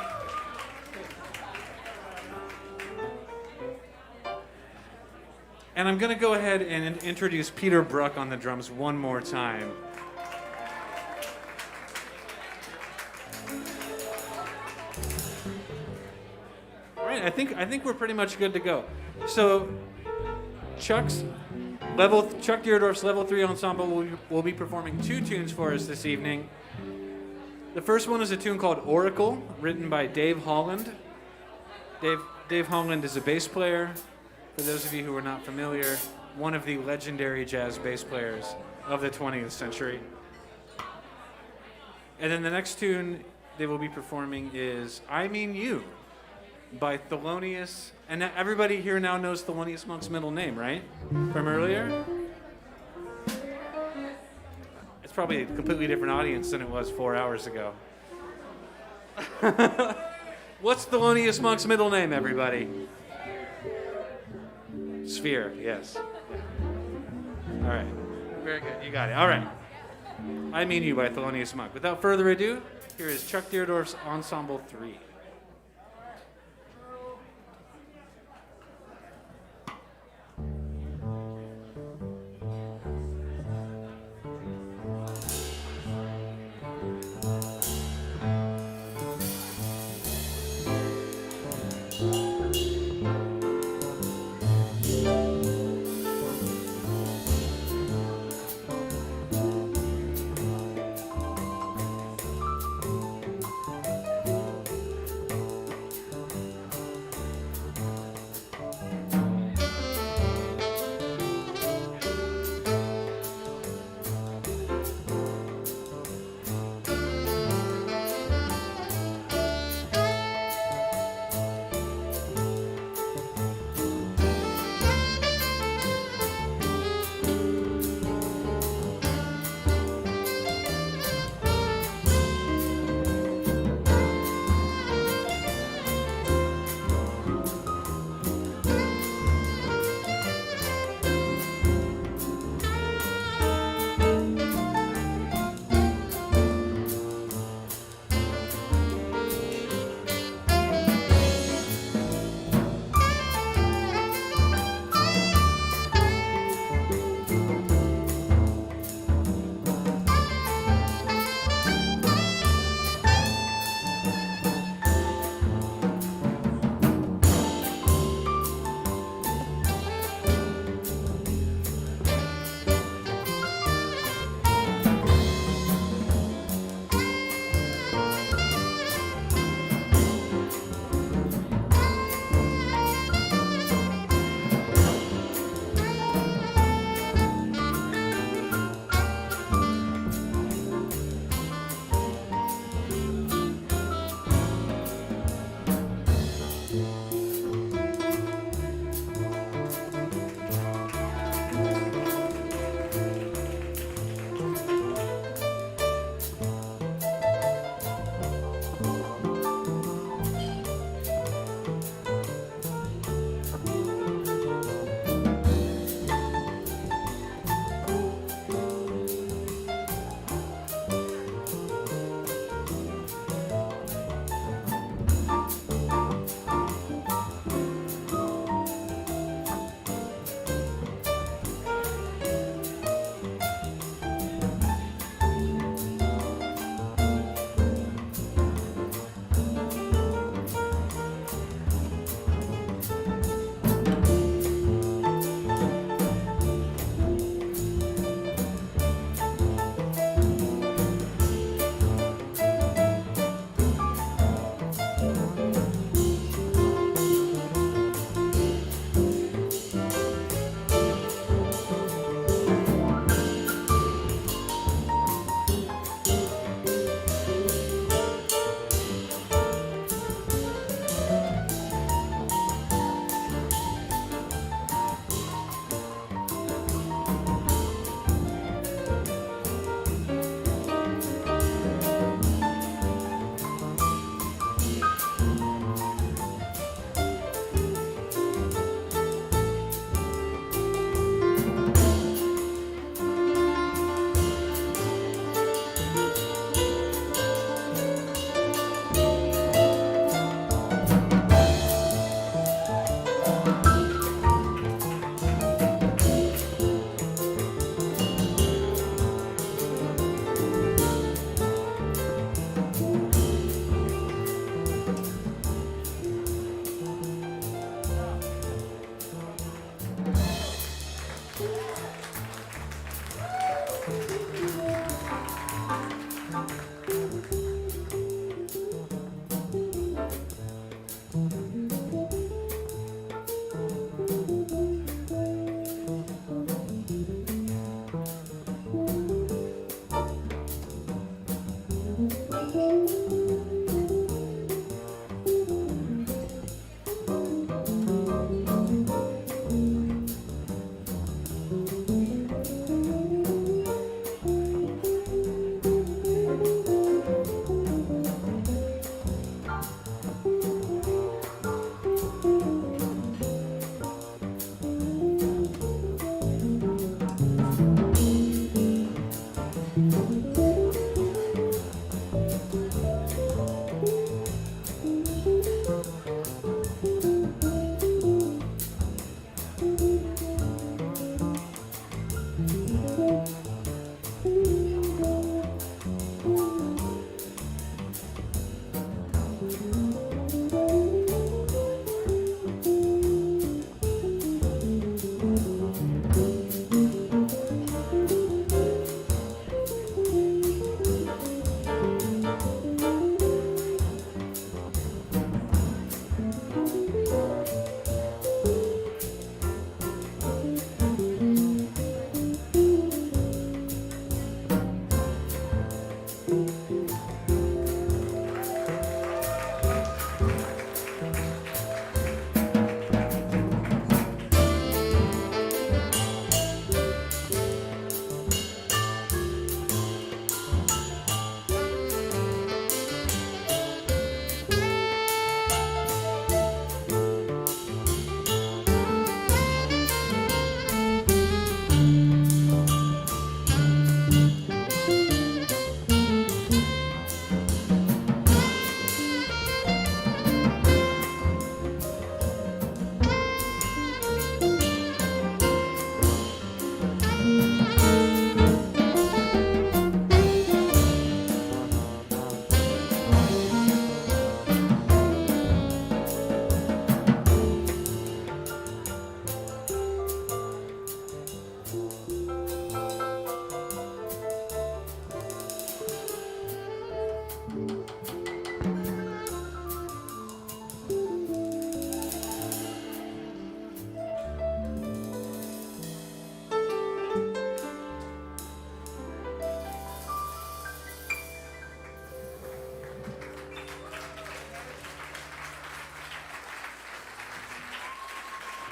And I'm going to go ahead and introduce Peter Bruck on the drums one more time. I think we're pretty much good to go. So Chuck Deerdorf's level 3 ensemble will be performing 2 tunes for us this evening. The first one is a tune called Oracle, written by Dave Holland. Dave Holland is a bass player. For those of you who are not familiar, one of the legendary jazz bass players of the 20th century. And then the next tune they will be performing is I Mean You by Thelonious. And everybody here now knows Thelonious Monk's middle name, right? From earlier? It's probably a completely different audience than it was 4 hours ago. What's Thelonious Monk's middle name, everybody? Sphere, yes. All right. Very good. You got it. All right. I Mean You by Thelonious Monk. Without further ado, here is Chuck Deerdorf's Ensemble 3.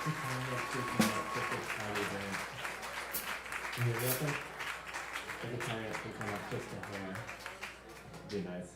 guitar next to you, just a tiny bit. Can you hear me? The guitar next to come up just a hair. Be nice.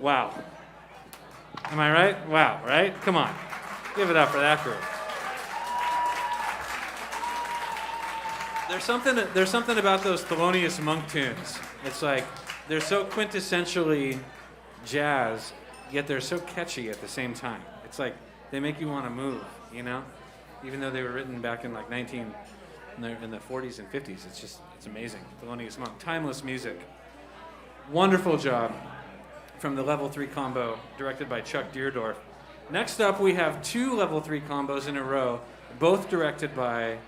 Wow. Am I right? Wow, right? Come on. Give it up for that group. There's something about those Thelonious Monk tunes. It's like they're so quintessentially jazz, yet they're so catchy at the same time. It's like they make you want to move, you know? Even though they were written back in like in the 40s and 50s. It's amazing. Thelonious Monk. Timeless music. Wonderful job from the Level 3 combo directed by Chuck Deerdorf. Next up, we have 2 Level 3 combos in a row, both directed by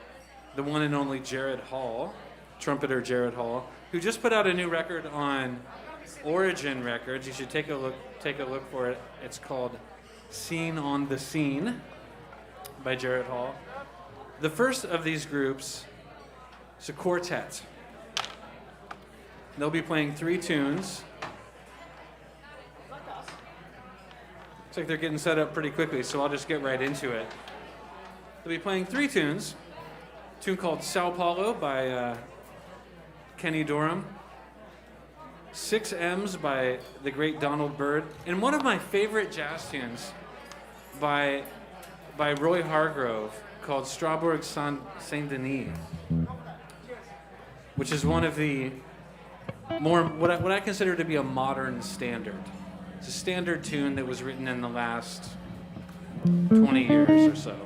the one and only Jared Hall, trumpeter Jared Hall, who just put out a new record on Origin Records. You should take a look for it. It's called Scene on the Scene by Jared Hall. The first of these groups is a quartet. They'll be playing 3 tunes. Looks like they're getting set up pretty quickly, so I'll just get right into it. They'll be playing 3 tunes. A tune called Sao Paulo by Kenny Dorham. 6 M's by the great Donald Byrd. And one of my favorite jazz tunes by Roy Hargrove called Strasbourg Saint-Denis, which is one of the more, what I consider to be a modern standard. It's a standard tune that was written in the last 20 years or so.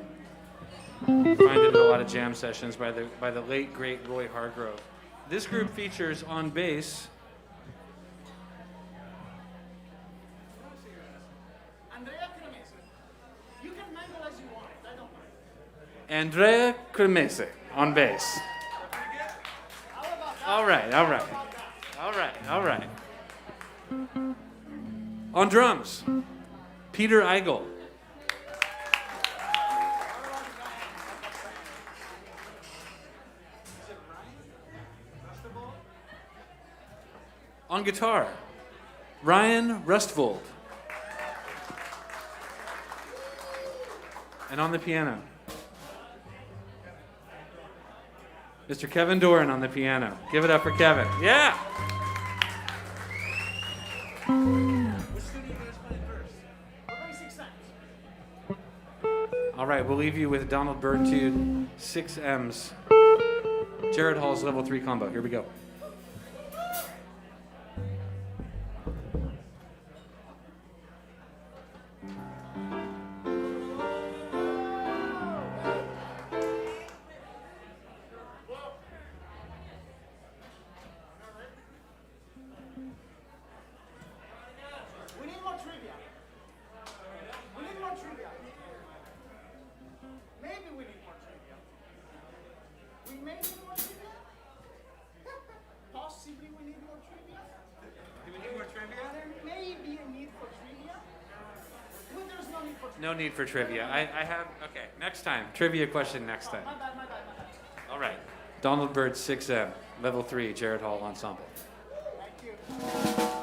You find it in a lot of jam sessions by the late, great Roy Hargrove. This group features on bass Andrea Cremese on bass. All right. On drums, Peter Eigel. On guitar, Ryan Rustvold. And on the piano, Mr. Kevin Doran on the piano. Give it up for Kevin. Yeah! All right, we'll leave you with Donald Byrd tune, 6 M's. Jared Hall's Level 3 combo. Here we go. No need for trivia. I have, okay, next time. Trivia question next time. All right. Donald Byrd, 6M, Level 3, Jared Hall Ensemble. Thank you.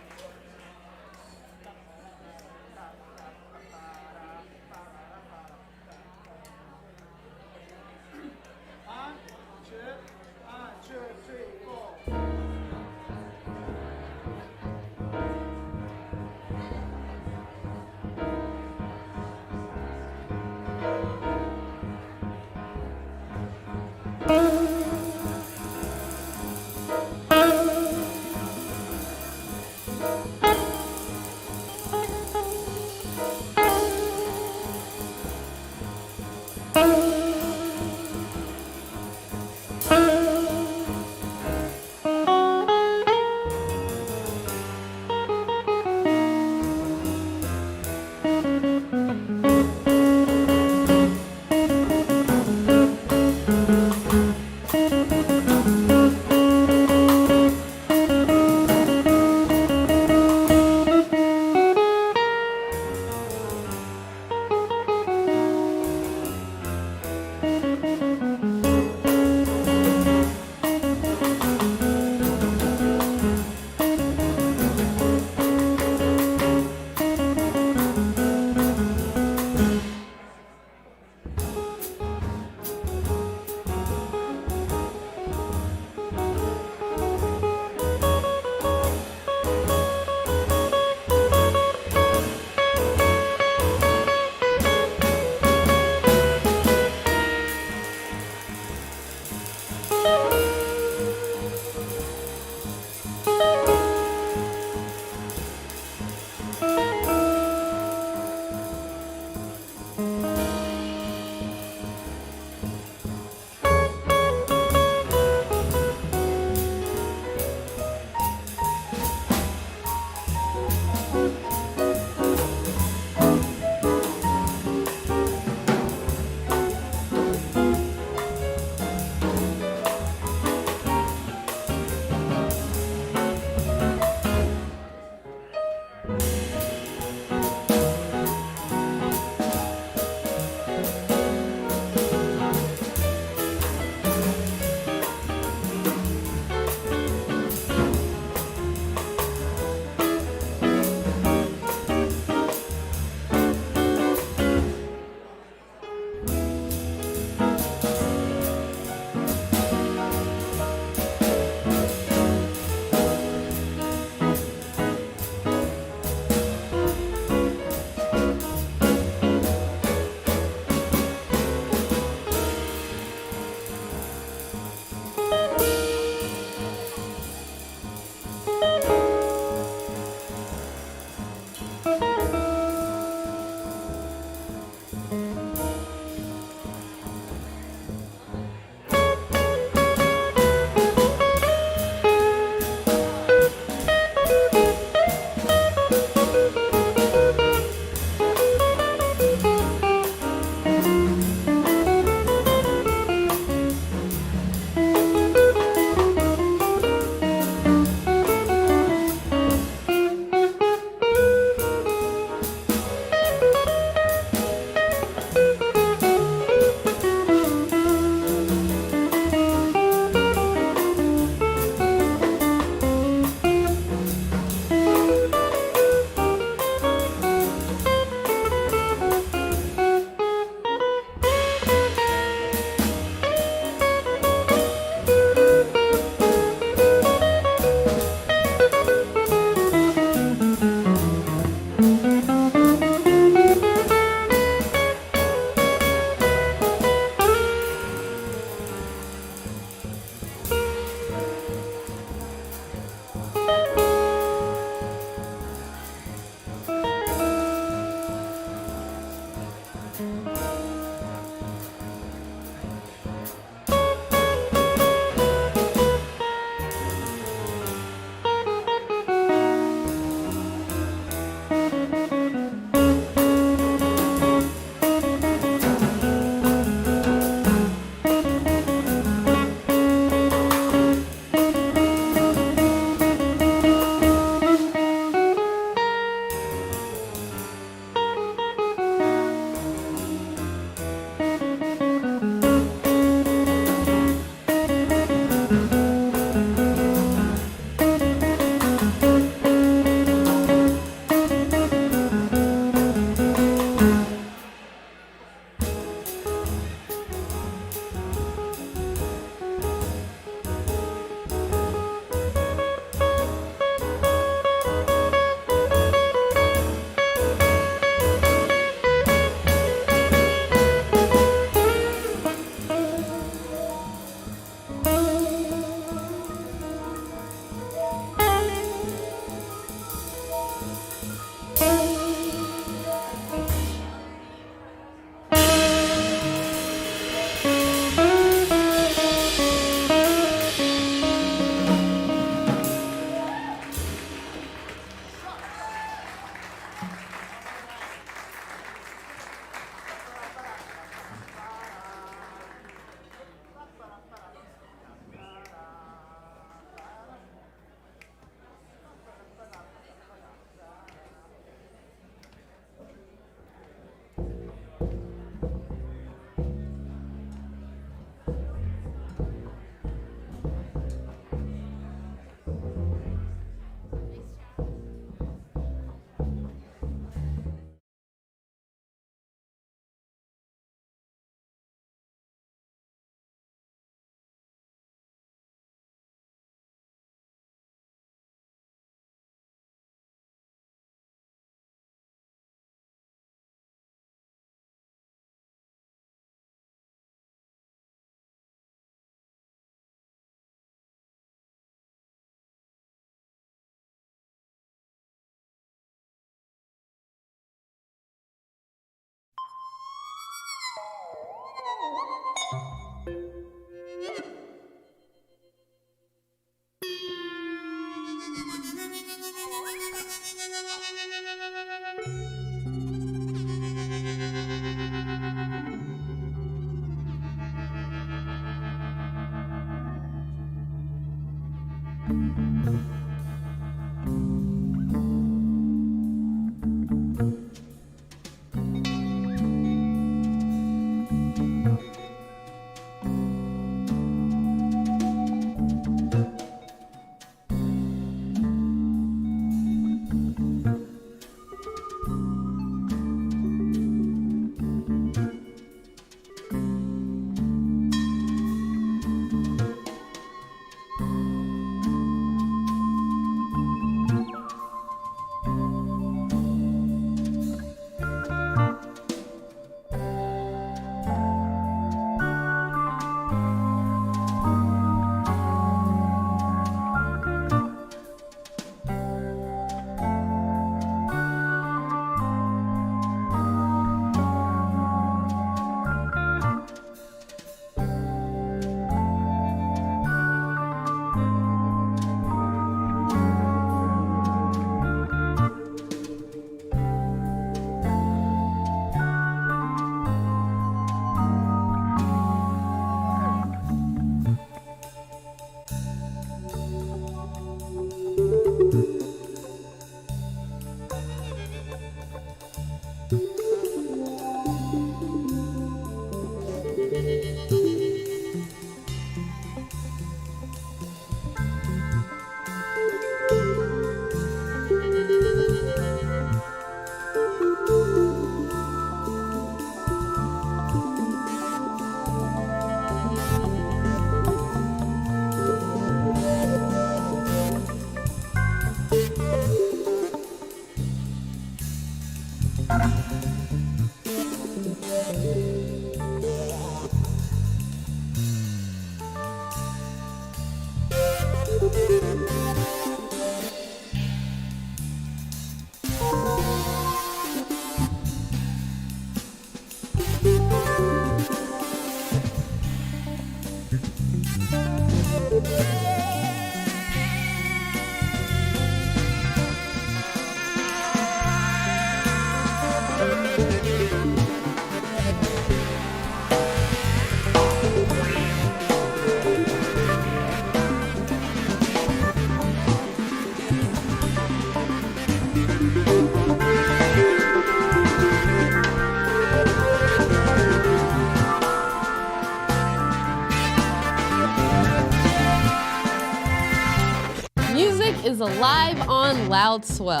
Is alive on Loud Swell.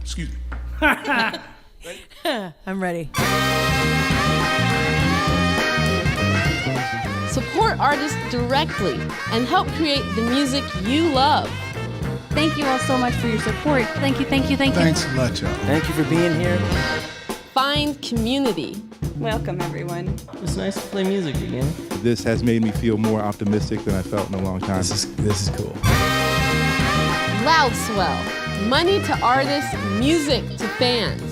Excuse me. I'm ready. Support artists directly and help create the music you love. Thank you all so much for your support. Thank you, thank you, thank you. Thanks a lot, y'all. Thank you for being here. Find community. Welcome, everyone. It's nice to play music again. This has made me feel more optimistic than I felt in a long time. This is cool. Loud Swell. Money to artists, music to fans.